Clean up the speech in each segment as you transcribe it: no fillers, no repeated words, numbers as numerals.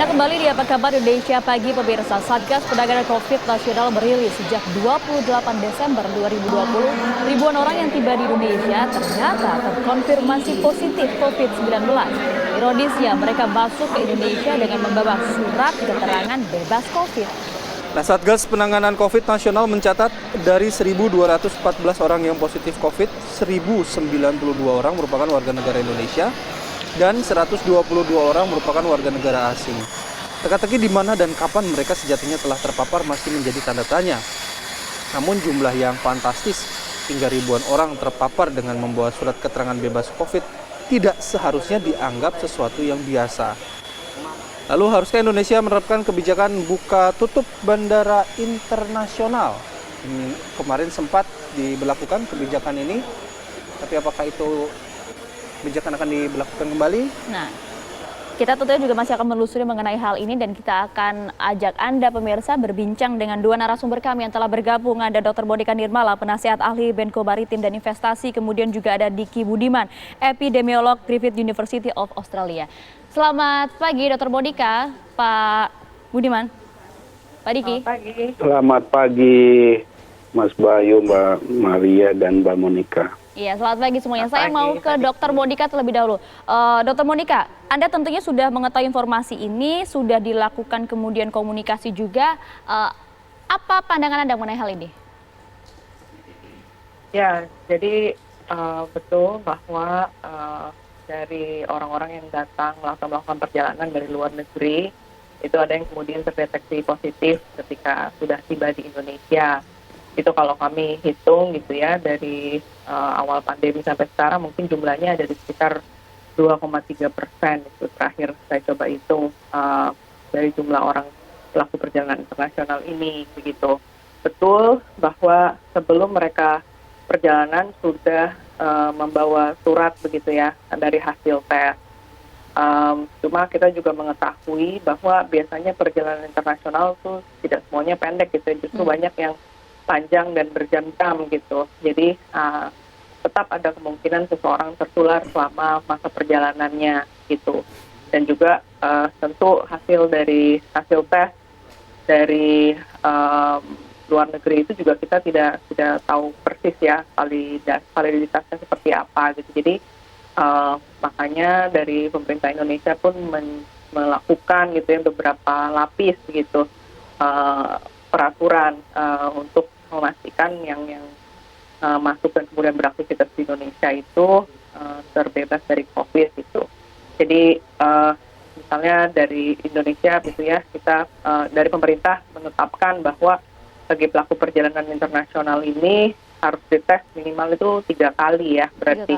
Anda kembali di Apa Kabar Indonesia Pagi pemirsa. Satgas Penanganan COVID Nasional merilis sejak 28 Desember 2020, ribuan orang yang tiba di Indonesia ternyata terkonfirmasi positif COVID-19. Ironisnya, mereka masuk ke Indonesia dengan membawa surat keterangan bebas COVID. Nah, Satgas Penanganan COVID Nasional mencatat dari 1.214 orang yang positif COVID, 1.092 orang merupakan warga negara Indonesia, dan 122 orang merupakan warga negara asing. Teka-teki di mana dan kapan mereka sejatinya telah terpapar masih menjadi tanda tanya. Namun jumlah yang fantastis, hingga ribuan orang terpapar dengan membawa surat keterangan bebas COVID, tidak seharusnya dianggap sesuatu yang biasa. Lalu haruskah Indonesia menerapkan kebijakan buka tutup bandara internasional? Kemarin sempat diberlakukan kebijakan ini, tapi apakah itu kebijakan akan diberlakukan kembali? Nah, kita tentunya juga masih akan menelusuri mengenai hal ini dan kita akan ajak Anda pemirsa berbincang dengan dua narasumber kami yang telah bergabung. Ada Dr. Monika Nirmala, penasihat ahli Menko Maritim dan Investasi, kemudian juga ada Diki Budiman, epidemiolog Griffith University of Australia. Selamat pagi Dr. Monika, Pak Budiman, Pak Diki. Selamat pagi Mas Bayu, Mbak Maria, dan Mbak Monika. Iya, selamat pagi semuanya. Saya mau ke Dr. Monika terlebih dahulu. Dr. Monika, Anda tentunya sudah mengetahui informasi ini, sudah dilakukan kemudian komunikasi juga. Apa pandangan Anda mengenai hal ini? Ya, jadi betul bahwa dari orang-orang yang datang melakukan perjalanan dari luar negeri, itu ada yang kemudian terdeteksi positif ketika sudah tiba di Indonesia. Itu kalau kami hitung gitu ya, dari awal pandemi sampai sekarang mungkin jumlahnya ada di sekitar 2,3% itu terakhir saya coba hitung dari jumlah orang pelaku perjalanan internasional ini begitu. Betul bahwa sebelum mereka perjalanan sudah membawa surat begitu ya dari hasil tes. Cuma kita juga mengetahui bahwa biasanya perjalanan internasional tuh tidak semuanya pendek gitu, justru banyak yang panjang dan berjam-jam gitu. Jadi tetap ada kemungkinan seseorang tertular selama masa perjalanannya gitu. Dan juga tentu hasil tes dari luar negeri itu juga kita tidak tahu persis ya validitasnya seperti apa gitu. Jadi makanya dari pemerintah Indonesia pun melakukan gitu ya beberapa lapis gitu peraturan untuk memastikan yang masuk dan kemudian beraktivitas di Indonesia itu terbebas dari COVID itu. Jadi misalnya dari Indonesia gitu ya, kita dari pemerintah menetapkan bahwa bagi pelaku perjalanan internasional ini harus dites minimal itu 3 kali ya, berarti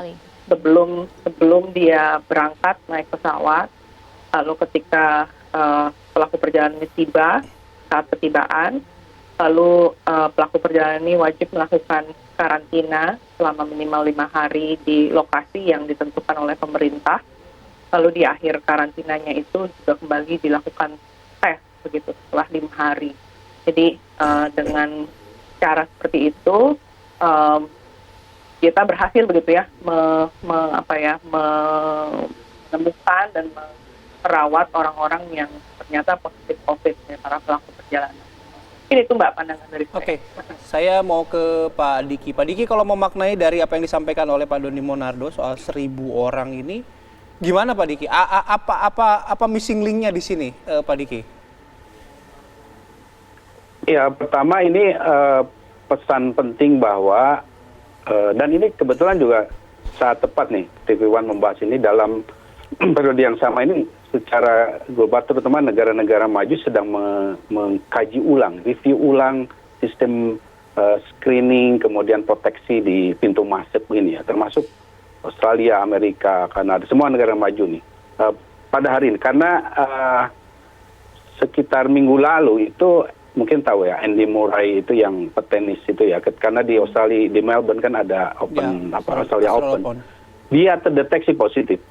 sebelum dia berangkat naik pesawat, lalu ketika pelaku perjalanan ini tiba saat ketibaan, lalu pelaku perjalanan ini wajib melakukan karantina selama minimal 5 hari di lokasi yang ditentukan oleh pemerintah. Lalu di akhir karantinanya itu juga kembali dilakukan tes begitu setelah 5 hari. Jadi dengan cara seperti itu kita berhasil begitu ya menemukan dan merawat orang-orang yang ternyata positif COVID ya, para pelaku perjalanan. Ini itu Mbak pandangan dari saya. Oke, saya mau ke Pak Diki. Pak Diki, kalau memaknai dari apa yang disampaikan oleh Pak Doni Monardo soal 1.000 orang ini, gimana Pak Diki? Apa missing link-nya di sini, Pak Diki? Ya, pertama ini pesan penting bahwa dan ini kebetulan juga saat tepat nih TV One membahas ini dalam periode yang sama ini secara global, terutama negara-negara maju sedang mengkaji ulang, review ulang sistem screening kemudian proteksi di pintu masuk ini ya, termasuk Australia, Amerika, Kanada, semua negara maju nih pada hari ini. Karena sekitar minggu lalu itu mungkin tahu ya, Andy Murray itu yang petenis itu ya, karena di Australia, di Melbourne kan ada Australia Open. Dia terdeteksi positif,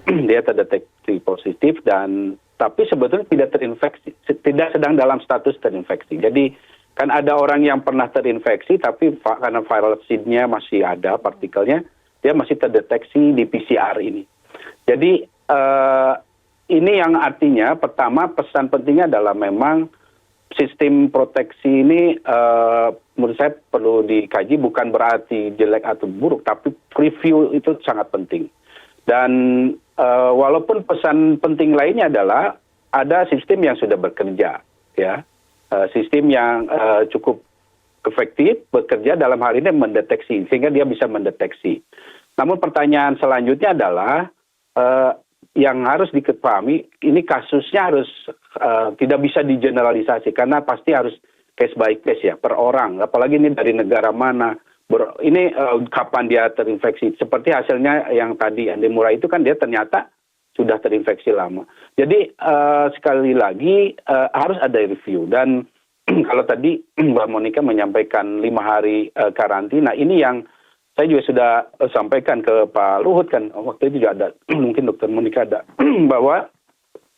dan tapi sebetulnya tidak terinfeksi, tidak sedang dalam status terinfeksi. Jadi kan ada orang yang pernah terinfeksi, tapi karena viral seed-nya masih ada partikelnya, dia masih terdeteksi di PCR ini. Jadi ini yang artinya pertama pesan pentingnya adalah memang sistem proteksi ini menurut saya perlu dikaji, bukan berarti jelek atau buruk, tapi review itu sangat penting. Dan walaupun pesan penting lainnya adalah ada sistem yang sudah bekerja, ya, sistem yang cukup efektif bekerja dalam hal ini mendeteksi, sehingga dia bisa mendeteksi. Namun pertanyaan selanjutnya adalah yang harus diketahui, ini kasusnya harus tidak bisa digeneralisasi, karena pasti harus case by case ya, per orang. Apalagi ini dari negara mana, ini kapan dia terinfeksi. Seperti hasilnya yang tadi Andi Murray itu kan dia ternyata sudah terinfeksi lama. Jadi sekali lagi harus ada review. Dan kalau tadi Mbak Monika menyampaikan 5 hari karantina, ini yang saya juga sudah sampaikan ke Pak Luhut kan, waktu itu juga ada, mungkin Dr. Monika ada, bahwa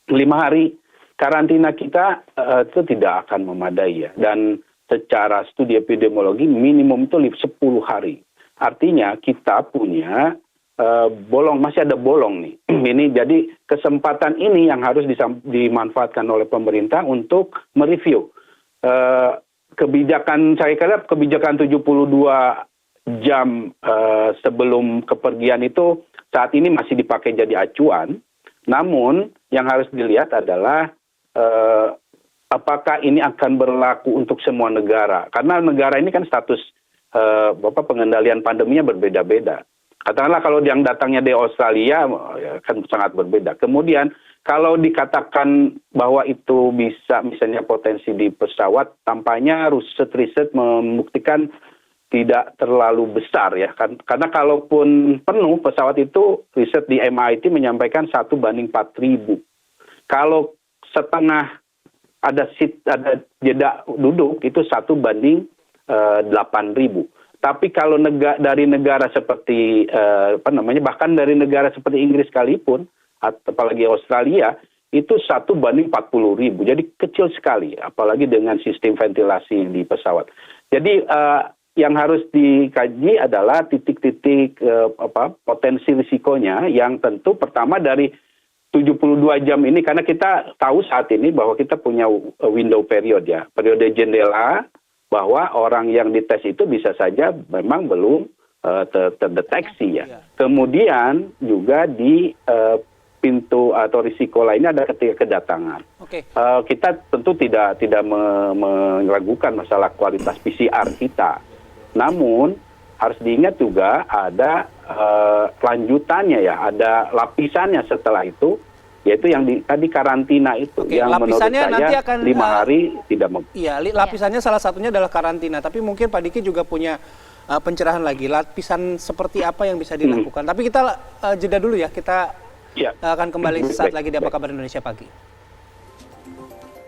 5 hari karantina kita itu tidak akan memadai ya. Dan secara studi epidemiologi minimum itu 10 hari. Artinya kita punya bolong, masih ada bolong nih. Ini jadi kesempatan ini yang harus dimanfaatkan oleh pemerintah untuk mereview. Kebijakan, saya kira kebijakan 72 jam sebelum kepergian itu saat ini masih dipakai jadi acuan. Namun yang harus dilihat adalah apakah ini akan berlaku untuk semua negara. Karena negara ini kan status pengendalian pandeminya berbeda-beda. Katakanlah kalau yang datangnya dari Australia kan sangat berbeda. Kemudian kalau dikatakan bahwa itu bisa misalnya potensi di pesawat, tampaknya riset membuktikan tidak terlalu besar ya, karena kalaupun penuh pesawat itu, riset di MIT menyampaikan 1:4.000. Kalau setengah ada jeda duduk itu 1:8.000. Tapi kalau dari negara seperti bahkan dari negara seperti Inggris sekalipun, apalagi Australia, itu 1:40.000. Jadi kecil sekali, apalagi dengan sistem ventilasi di pesawat. Jadi yang harus dikaji adalah titik-titik potensi risikonya, yang tentu pertama dari 72 jam ini, karena kita tahu saat ini bahwa kita punya window period ya, periode jendela, bahwa orang yang dites itu bisa saja memang belum terdeteksi ya. Kemudian juga di pintu atau risiko lainnya ada ketika kedatangan. Kita tentu tidak meragukan masalah kualitas PCR kita. Namun harus diingat juga ada lanjutannya ya, ada lapisannya setelah itu, yaitu yang tadi karantina itu, yang menurut saya nanti akan 5 hari tidak Iya, lapisannya salah satunya adalah karantina. Tapi mungkin Pak Diki juga punya pencerahan lagi, lapisan seperti apa yang bisa dilakukan. Tapi kita jeda dulu ya, kita akan kembali sesaat lagi di Apa Kabar Indonesia Pagi.